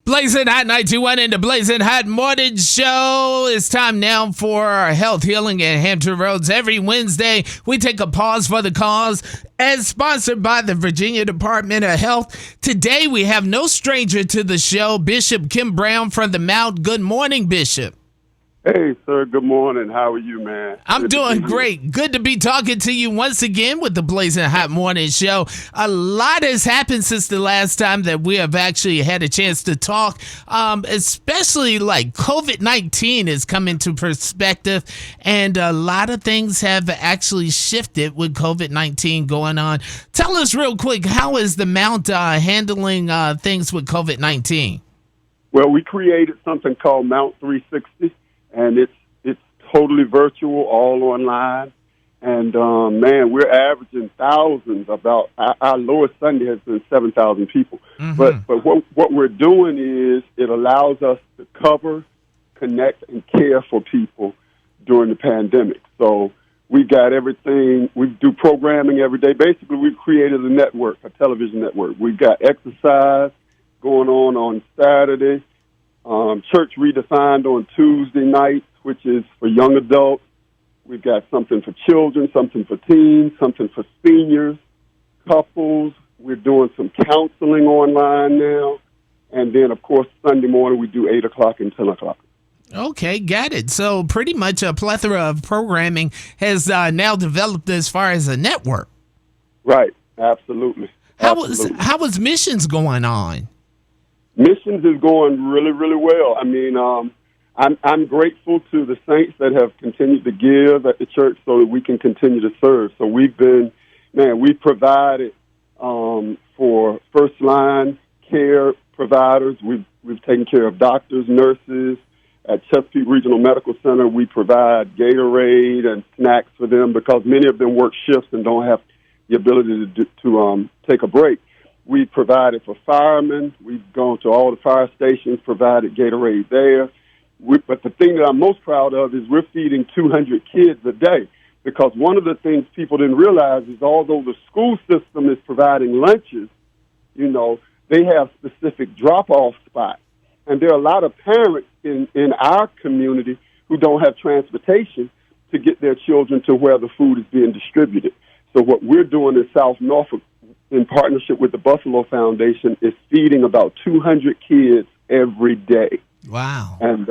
Blazing Hot 91 in the Blazing Hot Morning Show. It's time now for our health healing at Hampton Roads. Every Wednesday, we take a pause for the cause, as sponsored by the Virginia Department of Health. Today, we have no stranger to the show, Bishop Kimbrown from the Mount. Good morning, Bishop. Hey, sir. Good morning. How are you, man? I'm doing great. Good to be talking to you once again with the Blazing Hot Morning Show. A lot has happened since the last time that we have actually had a chance to talk, especially like COVID-19 has come into perspective, and a lot of things have actually shifted with COVID-19 going on. Tell us real quick, how is the Mount handling things with COVID-19? Well, we created something called Mount 360. And it's totally virtual, all online. And, man, we're averaging thousands. About our lowest Sunday has been 7,000 people. Mm-hmm. But what we're doing is it allows us to cover, connect, and care for people during the pandemic. So we got everything. We do programming every day. Basically, we've created a network, a television network. We've got exercise going on Saturday. Church Redefined on Tuesday nights, which is for young adults. We've got something for children, something for teens, something for seniors, couples. We're doing some counseling online now. And then, of course, Sunday morning we do 8 o'clock and 10 o'clock. Okay, got it. So pretty much a plethora of programming has now developed as far as a network. Right, absolutely. How was missions going on? Missions is going really, really well. I mean, I'm grateful to the saints that have continued to give at the church so that we can continue to serve. So we've provided for first line care providers. We've taken care of doctors, nurses. At Chesapeake Regional Medical Center, we provide Gatorade and snacks for them because many of them work shifts and don't have the ability to take a break. We provided for firemen. We've gone to all the fire stations, provided Gatorade there. But the thing that I'm most proud of is we're feeding 200 kids a day, because one of the things people didn't realize is although the school system is providing lunches, they have specific drop-off spots. And there are a lot of parents in our community who don't have transportation to get their children to where the food is being distributed. So what we're doing in South Norfolk, in partnership with the Buffalo Foundation, is feeding about 200 kids every day. Wow. And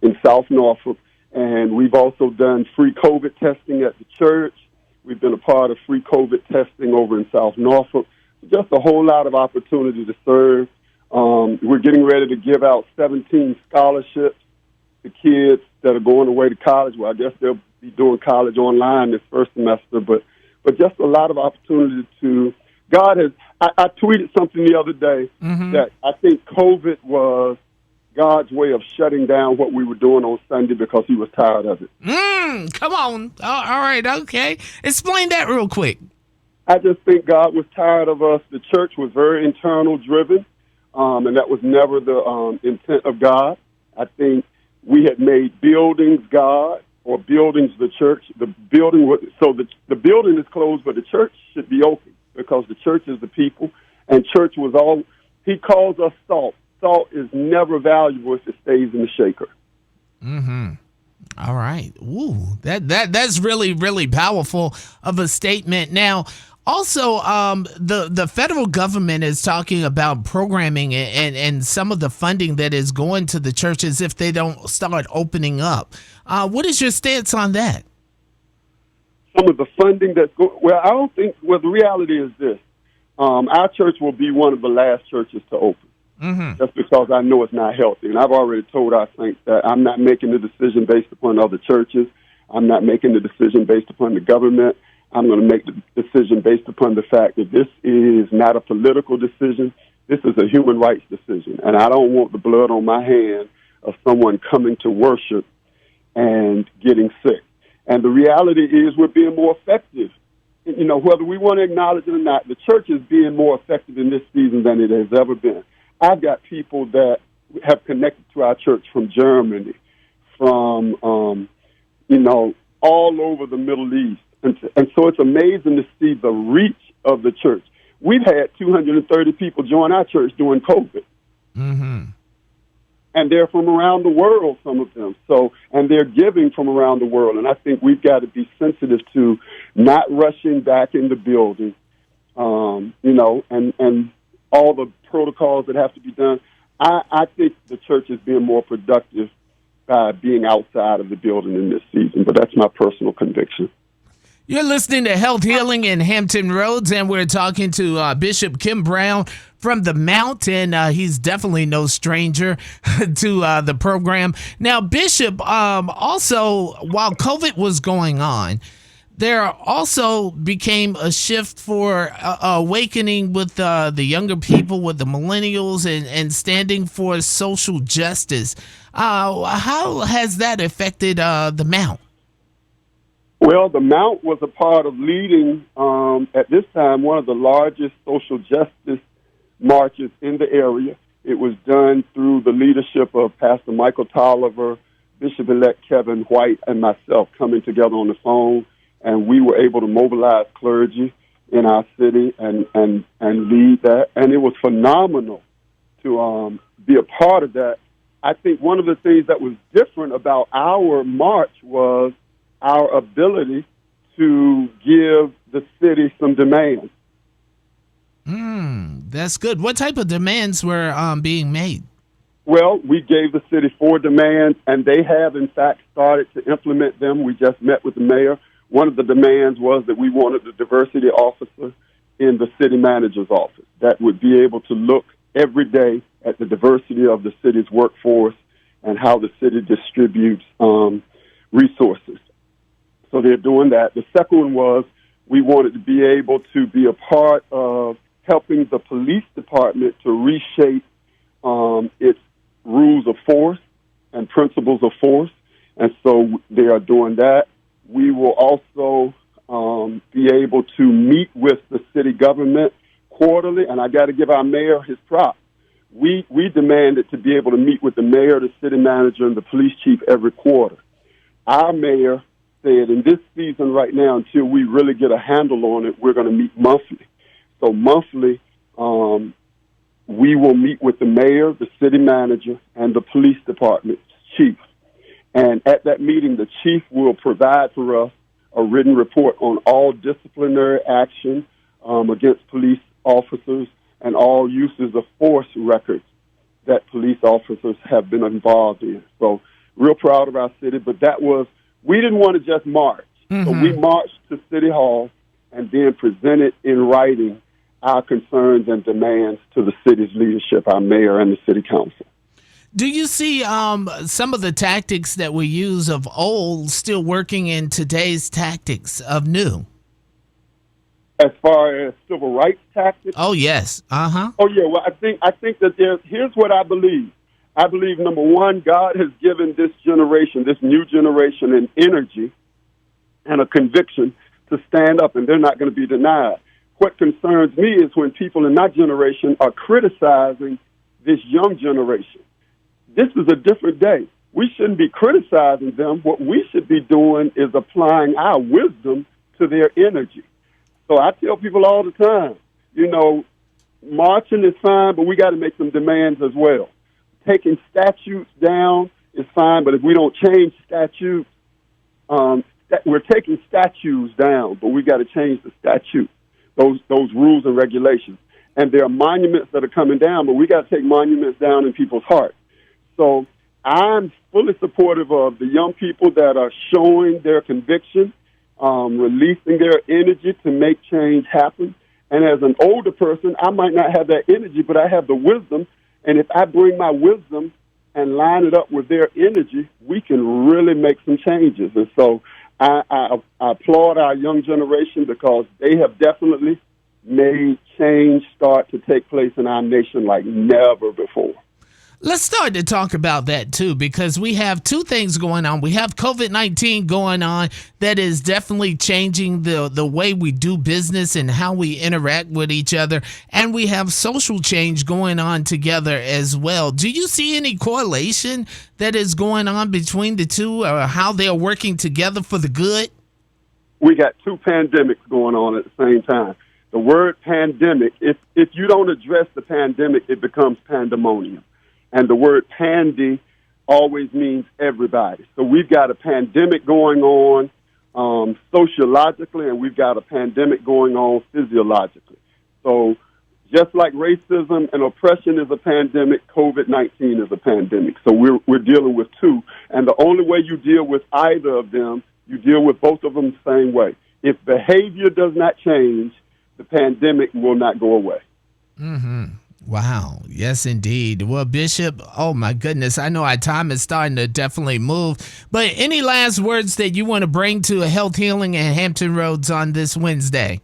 in South Norfolk. And we've also done free COVID testing at the church. We've been a part of free COVID testing over in South Norfolk. Just a whole lot of opportunity to serve. We're getting ready to give out 17 scholarships to kids that are going away to college. Well, I guess they'll be doing college online this first semester, but just a lot of opportunity to... God has... I tweeted something the other day that I think COVID was God's way of shutting down what we were doing on Sunday because he was tired of it. Come on. All right, okay. Explain that real quick. I just think God was tired of us. The church was very internal driven, and that was never the intent of God. I think we had made buildings God or buildings the church. The building is closed, but the church should be open because the church is the people, and church was all. He calls us salt. Salt is never valuable if it stays in the shaker. Mm-hmm. All right. Ooh, that's really, really powerful of a statement. Now, also, the federal government is talking about programming and some of the funding that is going to the churches if they don't start opening up. What is your stance on that? Some of the funding that's I don't think. Well, the reality is this: our church will be one of the last churches to open. Mm-hmm. Just because I know it's not healthy. And I've already told our saints that I'm not making the decision based upon other churches. I'm not making the decision based upon the government. I'm going to make the decision based upon the fact that this is not a political decision. This is a human rights decision. And I don't want the blood on my hand of someone coming to worship and getting sick. And the reality is we're being more effective. Whether we want to acknowledge it or not, the church is being more effective in this season than it has ever been. I've got people that have connected to our church from Germany, from, all over the Middle East. And so it's amazing to see the reach of the church. We've had 230 people join our church during COVID. Mm-hmm. and they're from around the world, some of them. So, and they're giving from around the world. And I think we've got to be sensitive to not rushing back in the building, and all the protocols that have to be done. I think the church is being more productive by being outside of the building in this season, but that's my personal conviction. You're listening to Health Healing in Hampton Roads, and we're talking to Bishop Kimbrown from the Mount, and he's definitely no stranger to the program. Now, Bishop, also, while COVID was going on, there also became a shift for awakening with the younger people, with the millennials, and standing for social justice. How has that affected the Mount? Well, the Mount was a part of leading, at this time, one of the largest social justice marches in the area. It was done through the leadership of Pastor Michael Tolliver, Bishop-elect Kevin White, and myself coming together on the phone, and we were able to mobilize clergy in our city and lead that. And it was phenomenal to be a part of that. I think one of the things that was different about our march was our ability to give the city some demands. That's good. What type of demands were being made? Well, we gave the city 4 demands, and they have, in fact, started to implement them. We just met with the mayor. One of the demands was that we wanted the diversity officer in the city manager's office that would be able to look every day at the diversity of the city's workforce and how the city distributes resources. So they're doing that. The second one was we wanted to be able to be a part of helping the police department to reshape its rules of force and principles of force. And so they are doing that. We will also be able to meet with the city government quarterly, and I got to give our mayor his props. We demanded to be able to meet with the mayor, the city manager, and the police chief every quarter. Our mayor said in this season right now, until we really get a handle on it, we're going to meet monthly. So monthly, we will meet with the mayor, the city manager, and the police department chief. And at that meeting, the chief will provide for us a written report on all disciplinary action against police officers and all uses of force records that police officers have been involved in. So real proud of our city, but we didn't want to just march. So we marched to City Hall and then presented in writing our concerns and demands to the city's leadership, our mayor and the city council. Do you see some of the tactics that we use of old still working in today's tactics of new? As far as civil rights tactics? Oh, yes. Uh-huh. Oh, yeah. Well, I think that here's what I believe. I believe, number one, God has given this generation, this new generation, an energy and a conviction to stand up, and they're not going to be denied. What concerns me is when people in my generation are criticizing this young generation. This is a different day. We shouldn't be criticizing them. What we should be doing is applying our wisdom to their energy. So I tell people all the time, marching is fine, but we got to make some demands as well. Taking statutes down is fine, but if we don't change statutes, we're taking statues down, but we got to change the statute, those rules and regulations. And there are monuments that are coming down, but we got to take monuments down in people's hearts. So I'm fully supportive of the young people that are showing their conviction, releasing their energy to make change happen. And as an older person, I might not have that energy, but I have the wisdom. And if I bring my wisdom and line it up with their energy, we can really make some changes. And so I applaud our young generation because they have definitely made change start to take place in our nation like never before. Let's start to talk about that, too, because we have two things going on. We have COVID-19 going on that is definitely changing the way we do business and how we interact with each other. And we have social change going on together as well. Do you see any correlation that is going on between the two or how they're working together for the good? We got two pandemics going on at the same time. The word pandemic, if you don't address the pandemic, it becomes pandemonium. and the word pandy always means everybody. So we've got a pandemic going on sociologically, and we've got a pandemic going on physiologically. So just like racism and oppression is a pandemic, COVID-19 is a pandemic. So we're dealing with two. And the only way you deal with either of them, you deal with both of them the same way. If behavior does not change, the pandemic will not go away. Mm-hmm. Wow. Yes, indeed. Well, Bishop, oh my goodness, I know our time is starting to definitely move, but any last words that you want to bring to Health Healing and Hampton Roads on this Wednesday?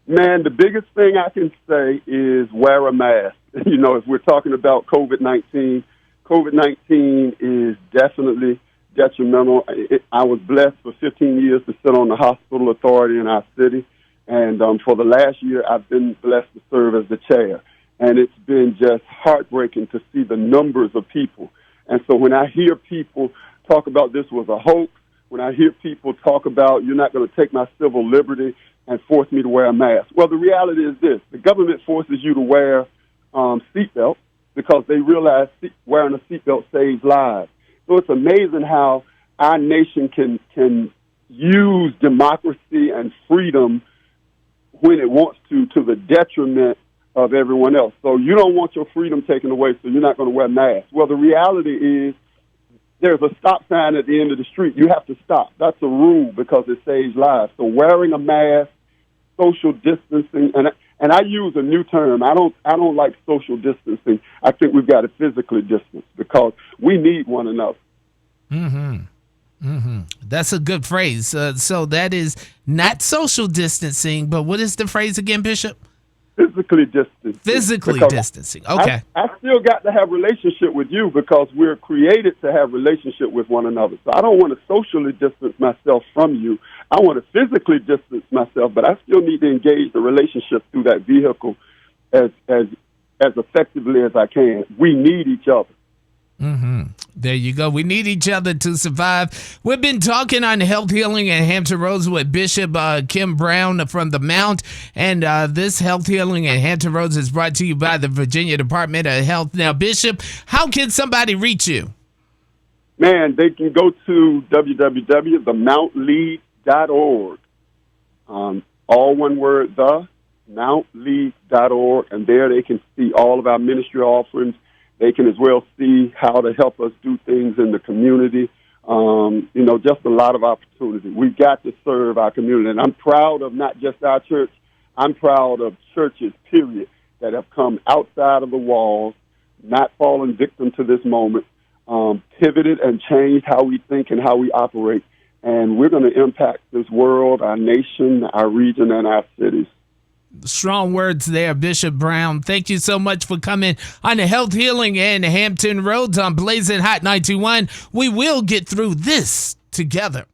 Man, the biggest thing I can say is wear a mask. You know, if we're talking about COVID-19, COVID-19 is definitely detrimental. I was blessed for 15 years to sit on the hospital authority in our city, and for the last year, I've been blessed to serve as the chair. And it's been just heartbreaking to see the numbers of people. And so when I hear people talk about this was a hoax, when I hear people talk about you're not going to take my civil liberty and force me to wear a mask. Well, the reality is this. The government forces you to wear seatbelts because they realize wearing a seatbelt saves lives. So it's amazing how our nation can use democracy and freedom when it wants to the detriment of everyone else. So you don't want your freedom taken away, so you're not going to wear masks. Well, the reality is there's a stop sign at the end of the street. You have to stop. That's a rule because it saves lives. So wearing a mask, social distancing, and I use a new term. I don't like social distancing. I think we've got to physically distance because we need one another. Mm-hmm. Mm-hmm. That's a good phrase. So that is not social distancing, but what is the phrase again, Bishop? Physically distancing. Physically distancing. Okay. I still got to have relationship with you because we're created to have relationship with one another. So I don't want to socially distance myself from you. I want to physically distance myself, but I still need to engage the relationship through that vehicle as effectively as I can. We need each other. Mm-hmm. There you go. We need each other to survive. We've been talking on Health Healing and Hampton Roads with Bishop Kim Brown from the Mount. And this Health Healing and Hampton Roads is brought to you by the Virginia Department of Health. Now, Bishop, how can somebody reach you? Man, they can go to www.themountleague.org. All one word, themountleague.org. And there they can see all of our ministry offerings. They can as well see how to help us do things in the community. Just a lot of opportunity. We've got to serve our community. And I'm proud of not just our church. I'm proud of churches, period, that have come outside of the walls, not fallen victim to this moment, pivoted and changed how we think and how we operate. And we're going to impact this world, our nation, our region, and our cities. Strong words there, Bishop Brown. Thank you so much for coming on the Health Healing and Hampton Roads on Blazing Hot 91. We will get through this together.